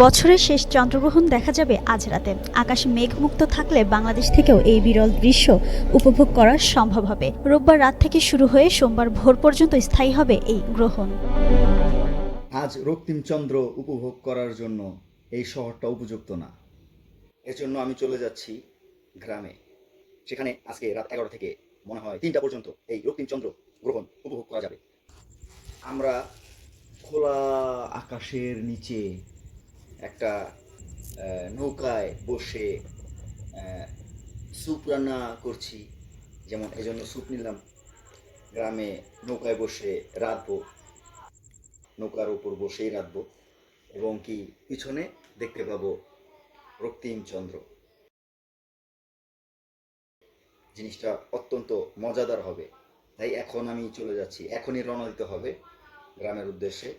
বছরের শেষ চন্দ্রগ্রহণ দেখা যাবে আজ রাতে। আকাশে মেঘমুক্ত থাকলে বাংলাদেশ থেকেও এই বিরল দৃশ্য উপভোগ করা সম্ভব হবে। রোববার রাত থেকে শুরু হয়ে সোমবার ভোর পর্যন্ত স্থায়ী হবে এই গ্রহণ। আজ রক্তিম চন্দ্র উপভোগ করার জন্য এই শহরটা উপযুক্ত না। এজন্য আমি চলে যাচ্ছি গ্রামে। সেখানে আজকে রাত 11টা থেকে মনে হয় 3টা পর্যন্ত এই রক্তিম চন্দ্র গ্রহণ উপভোগ করা যাবে। আমরা খোলা আকাশের নিচে একটা নৌকায় বসে স্যুপ রান্না করছি। যেমন এজন্য স্যুপ নিলাম। গ্রামে নৌকায় বসে রাঁধবো, নৌকার উপর বসেই রাখবো এবং কি পিছনে দেখতে পাবো রক্তিম চন্দ্র। জিনিসটা অত্যন্ত মজাদার হবে। তাই এখন আমি চলে যাচ্ছি, এখনই রওনা দিতে হবে গ্রামের উদ্দেশ্যে।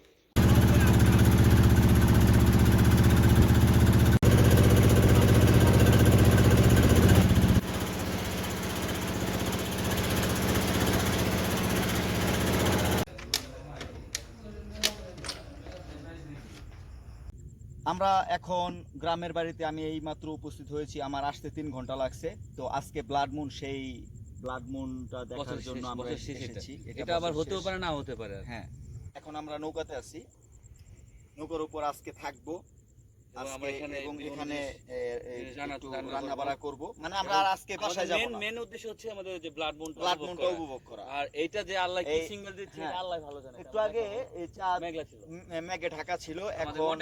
আমরা এখন গ্রামের বাড়িতে, আমি এই মাত্র উপস্থিত হয়েছি। আমার আসতে 3 ঘন্টা লাগছে। তো আজকে ব্লাড মুন, সেই ব্লাড মুনটা দেখার জন্য আমরা এসেছি। এটা আবার হতেও পারে, না হতে পারে। হ্যাঁ, এখন আমরা নৌকাতে আছি, নৌকার উপর আজকে থাকবো এবং এখানে রান্না বাড়া করবো। মানে আমরা আর আজকে বাসায় যাব না। মেন উদ্দেশ্য হচ্ছে আমাদের যে ব্লাড মুনটা উপভোগ করা। আর এইটা যে আল্লাহ কি সিঙ্গেল দিচ্ছে এটা আল্লাহ ভালো জানে। একটু আগে এই চাঁদ মেঘে ঢাকা ছিল, এখন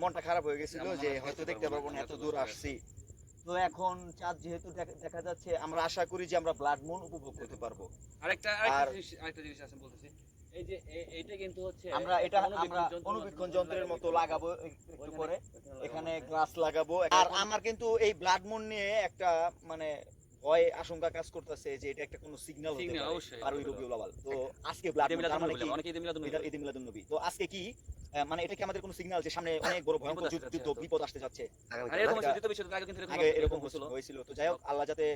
মনটা খারাপ হয়ে গেছিল যে হয়তো দেখতে পারবো না, এত দূর আসছি। তো এখন চাঁদ যেহেতু দেখা যাচ্ছে, আমরা আশা করি যে আমরা ব্লাড মুন উপভোগ করতে পারবো। আরেকটা জিনিস আছে বলতেছি, এই যে এইটা কিন্তু হচ্ছে আমরা অনুবীক্ষণ যন্ত্রের মতো লাগাবো একটু পরে, এখানে গ্লাস লাগাবো। আর আমার কিন্তু এই ব্লাড মুন নিয়ে একটা মানে ভয় আশঙ্কা কাজ করতেছে যে এটা একটা কোনো সিগন্যাল হতে পারে। অবশ্যই। আর ওই রবিউল আউয়াল তো আজকে ব্লাড মুন, মানে কি অনেকে ঈদ মিলাদুন নবী। তো আজকে কি মানে এটা কি আমাদের কোনো সিগন্যাল যে সামনে অনেক বড় ভয়ঙ্কর যুদ্ধ বিপদ আসতে যাচ্ছে? আর এরকম দ্বিতীয় বিষয় আগে কিন্তু এরকম হয়েছিল। তো যাই হোক, আল্লাহ যাতে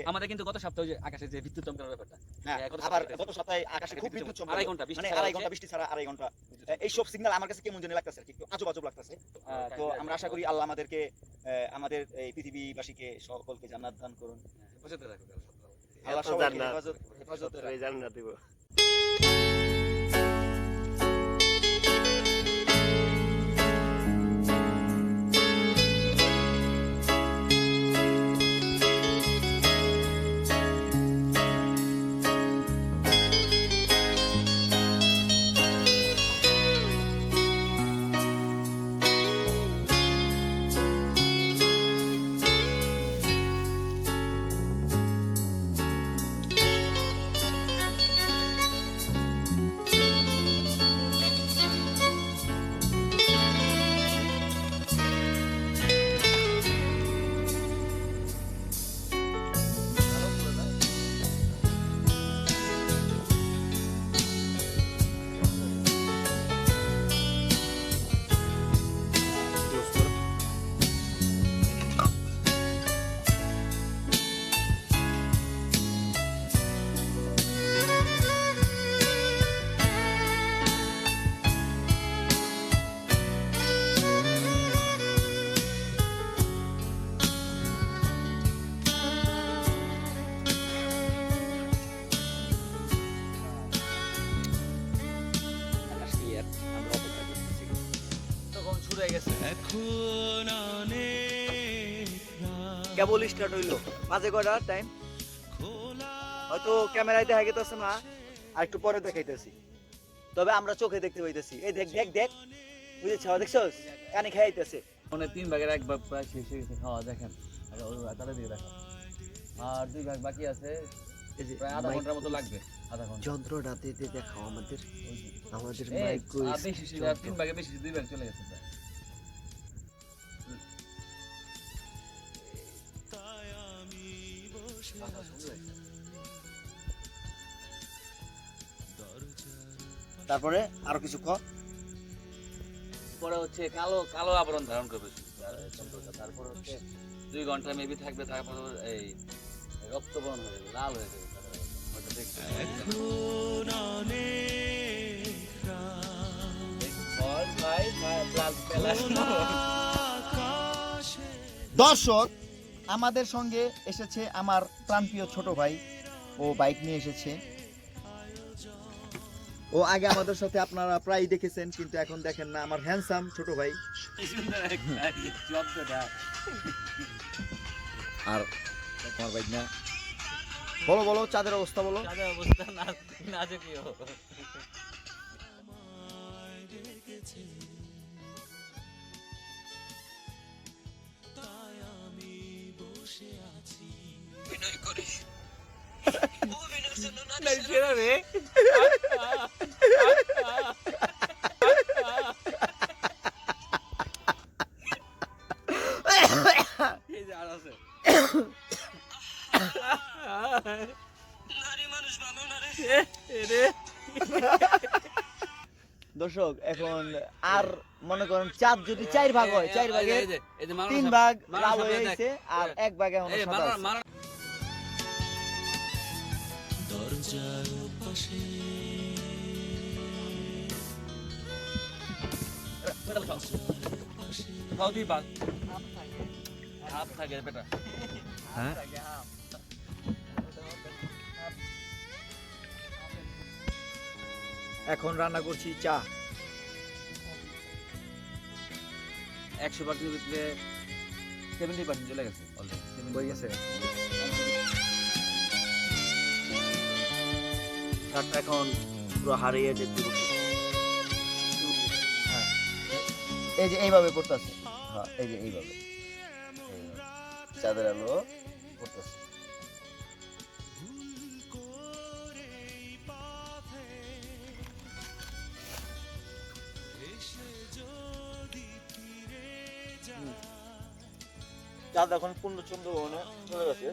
আমাদের কিন্তু গত সপ্তাহে যে আকাশে যে বিদ্যুৎ চমকানোর ব্যাপারটা, আবার গত সপ্তাহে আকাশে খুব বিদ্যুৎ চমকালো, মানে আড়াই ঘন্টা বৃষ্টি ছাড়া, আড়াই ঘন্টা। এইসব সিগন্যাল আমার কাছে কেমন জানি লাগতেছে, একটু আজব আজব লাগতেছে। তো আমরা আশা করি আল্লাহ আমাদেরকে, আমাদের এই পৃথিবীবাসীকে সকলকে জান্নাত দান করুন। আল্লাহ সবাইকে হেফাজতে রাখুন। জান্নাত দিব। কেবল স্টার্ট হইলো, মাঝে কয়টা টাইম হয়তো ক্যামেরায় দেখা গেতেছে না, আর একটু পরে দেখাইতেছি। তবে আমরা চোখে দেখতে পাইতেছি। এই দেখ দেখ দেখ, বুঝেছ? দেখছস, কানে খাইতেছে। মানে 3 ভাগের 1 ভাগ প্রায় শেষ হয়ে গেছে খাওয়া। দেখেন তাহলে দিয়ে দেখেন, আর 2 ভাগ বাকি আছে, প্রায় আধা ঘন্টার মতো লাগবে। আধা ঘন্টা যন্ত্রটাতে দেখাও আমাদের মাইক কই 3 ভাগে বেশি 2 ভাগ চলে গেছে। তারপরে আরো কিছু পরে হচ্ছে কালো কালো আবরণ ধারণ করবে চন্দ্রটা। তারপর হচ্ছে 2 ঘন্টা মেবি থাকবে, তারপর এই রক্তবর্ণ হয়ে যাবে, লাল হয়ে যাবে। ভাই দর্শক, আমাদের সঙ্গে এসেছে আমার প্রাণপ্রিয় ছোট ভাই। ও বাইক নিয়ে এসেছে। ও আগে আমাদের সাথে আপনারা প্রায় দেখেছেন, কিন্তু এখন দেখেন না। আমার হ্যান্ডসাম ছোট ভাই। আর আমার বাইক না। বলো বলো, চাঁদের অবস্থা বলো। অবস্থা না নাজুকীয়। দর্শক, এখন আর মনে করেন চাঁদ যদি 4 ভাগ হয়, 4 ভাগের 3 ভাগ লাল হয়ে গেছে আর 1 ভাগ এখন সাদা আছে। দরজার পাশে এখন রান্না করছি চা। 100% ভিতরে 70% চলে গেছে অলরেডি হয়ে গেছে। চাটা এখন পুরো হারিয়ে যেতে বসে। হ্যাঁ, এই যে এইভাবে করতেছে। হ্যাঁ, এই যে এইভাবে চাঁদের আলো করতেছে। চাঁদ এখন পূর্ণচন্দ্র ভবনে চলে গেছে।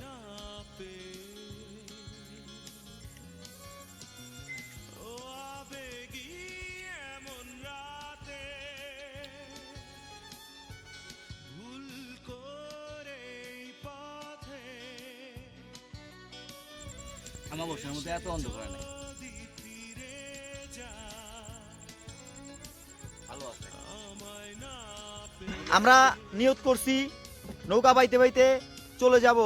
আমার বর্ষার মধ্যে এত অন্ধকার নাই, ভালো আছে। আমরা নিয়ত করছি নৌকা বাইতে বাইতে চলে যাব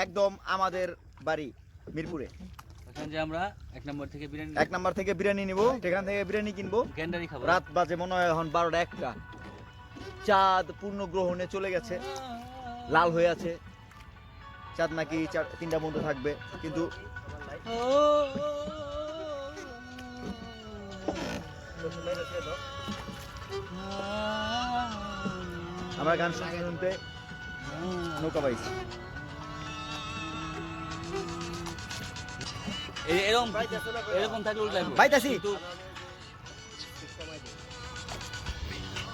একদম আমাদের বাড়ি মিরপুরে। ওখানে যে আমরা 1 নম্বর থেকে বিরিয়ানি 1 নাম্বার থেকে বিরিয়ানি নিব, সেখান থেকে বিরিয়ানি কিনবো। গ্যান্ডারি খাবো। রাত বাজে মনে হয় এখন 12টা 1টা। চাঁদ পূর্ণ গ্রহণে চলে গেছে, লাল হয়ে আছে। চাঁদ নাকি 3টা বন্ধ থাকবে, কিন্তু আমরা গান শুনতে শুনতে নৌকা পাইছি। এরকম থাকলে উল্টাই পাইতাছি।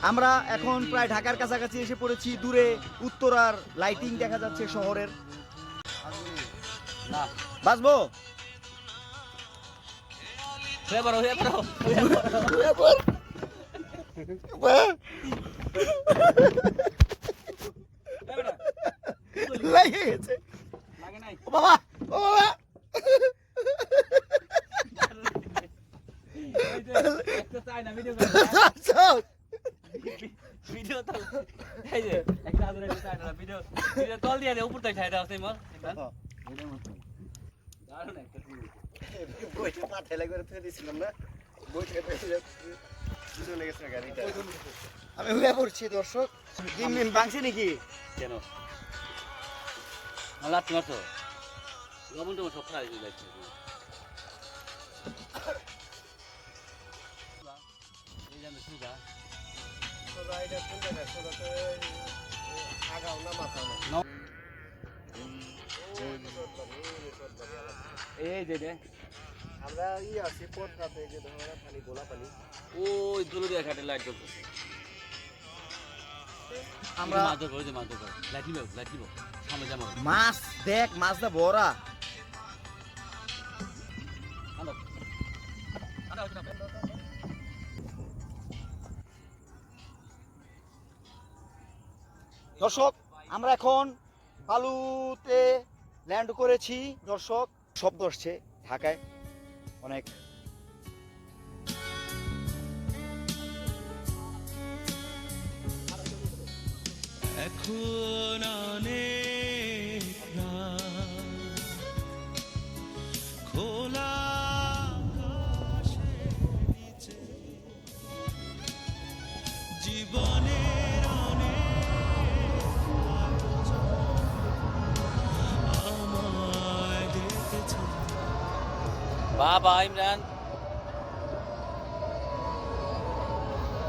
আমরা এখন প্রায় ঢাকার কাছাকাছি এসে পড়েছি। দূরে উত্তরার লাইটিং দেখা যাচ্ছে শহরের। না বাসবো হয়ে পারো লাগে গেছে। লাগে নাই ও বাবা, ও বাবা। একটা চাই না ভিডিও ভিডিও তো এই যে একটা আদরে চাই না ভিডিও কল দিয়ে দে উপর থেকে ছাইড়া আছে মল ভিডিও মত দারুণ একটা বইটা পাঠাইলা করে ফেলে দিছিলাম না, বইটা চলে গেছে গাড়িটা। আমি হয়ে পড়ছি দর্শক। ডিম মিম ভাঙছে নাকি? কেন আল্লাহ তোমার তো লবণ তো সব খাই যাচ্ছে। এই জানো সুজা সোজা এটা কোন জায়গা? সোজা তো আগাও না মাথা না। এই যে রে আমরা আছি পথটাতে, যে ধরো পানি গোলা পানি। ওই দুলুরিয়া ঘাটে লাইট জ্বলতেছে। আমরা মাছ ধরবো, ওই যে মাছ ধরবো, লাইট নিব সামনে যাবো। মাছ দেখ, মাছটা ভরা। দর্শক, আমরা এখন পালুতে ল্যান্ড করেছি। দর্শক, শব্দ আসছে ঢাকায় অনেক। এখন অনেক রাত, খোলা আকাশের নিচে জীবনের অনেক আয়োজন আমায় দেখেছে। বাবা ইমরান,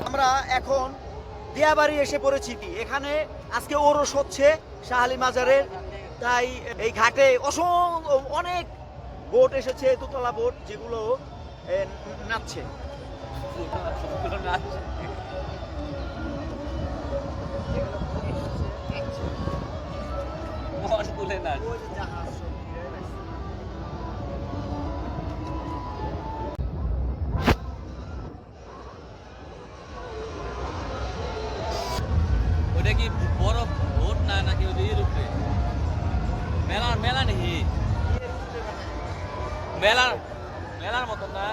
আমরা এখন দিয়াবাড়ি এসে পড়েছি। এখানে আজকে ওরস হচ্ছে শাহ আলী মাজারের, তাই এই ঘাটে অনেক বোট এসেছে, দোতলা বোট, যেগুলো নাচছে। তুলে না ওটা কি বড় ভোট না নাকি ওই ইয়ের উপরে মেলার মেলা নাকি মেলার মেলার মতন না?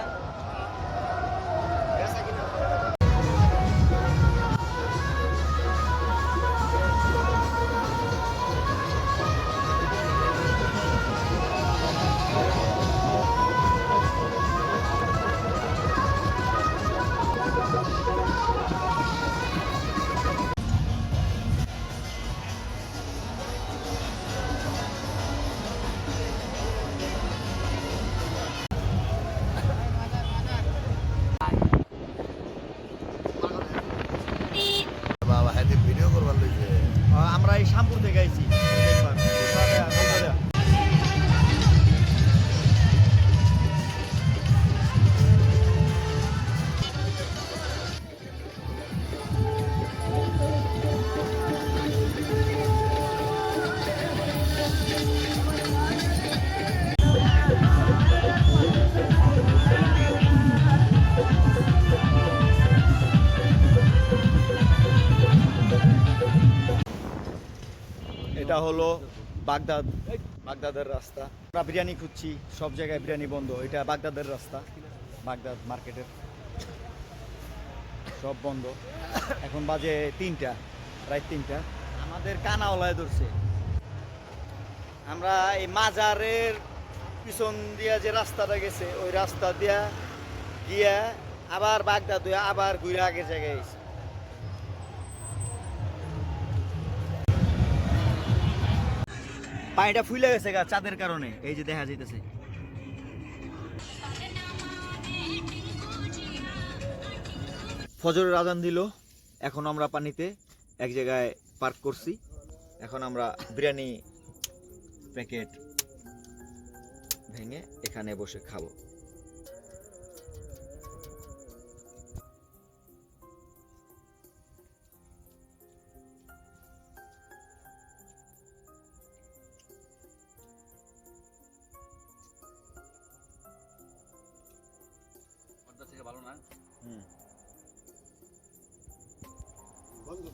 বাবা হাতে ভিডিও করবার লইছে। আমরা এই শ্যামপুর থেকে আইছি। এটা হলো বাগদাদের রাস্তা। আমরা বিরিয়ানি খুঁজছি, সব জায়গায় বিরিয়ানি বন্ধ। এটা বাগদাদের রাস্তা, বাগদাদ মার্কেটের সব বন্ধ। এখন বাজে 3টা, রাত 3টা। আমাদের কানাওয়ালায় ধরছে। আমরা এই মাজারের পিছন দিয়া যে রাস্তাটা গেছে, ওই রাস্তা দিয়া গিয়া আবার বাগদাদ হয়ে আবার ঘুরে আগের জায়গায় এসে। পানিটা ফুলে গেছে গা চাঁদের কারণে, এই যে দেখা যাইতেছে। ফজরের আজান দিল, এখন আমরা পানিতে এক জায়গায় পার্ক করছি। এখন আমরা বিরিয়ানি প্যাকেট ভেঙে এখানে বসে খাবো। থেকে ভালো না বন্ধ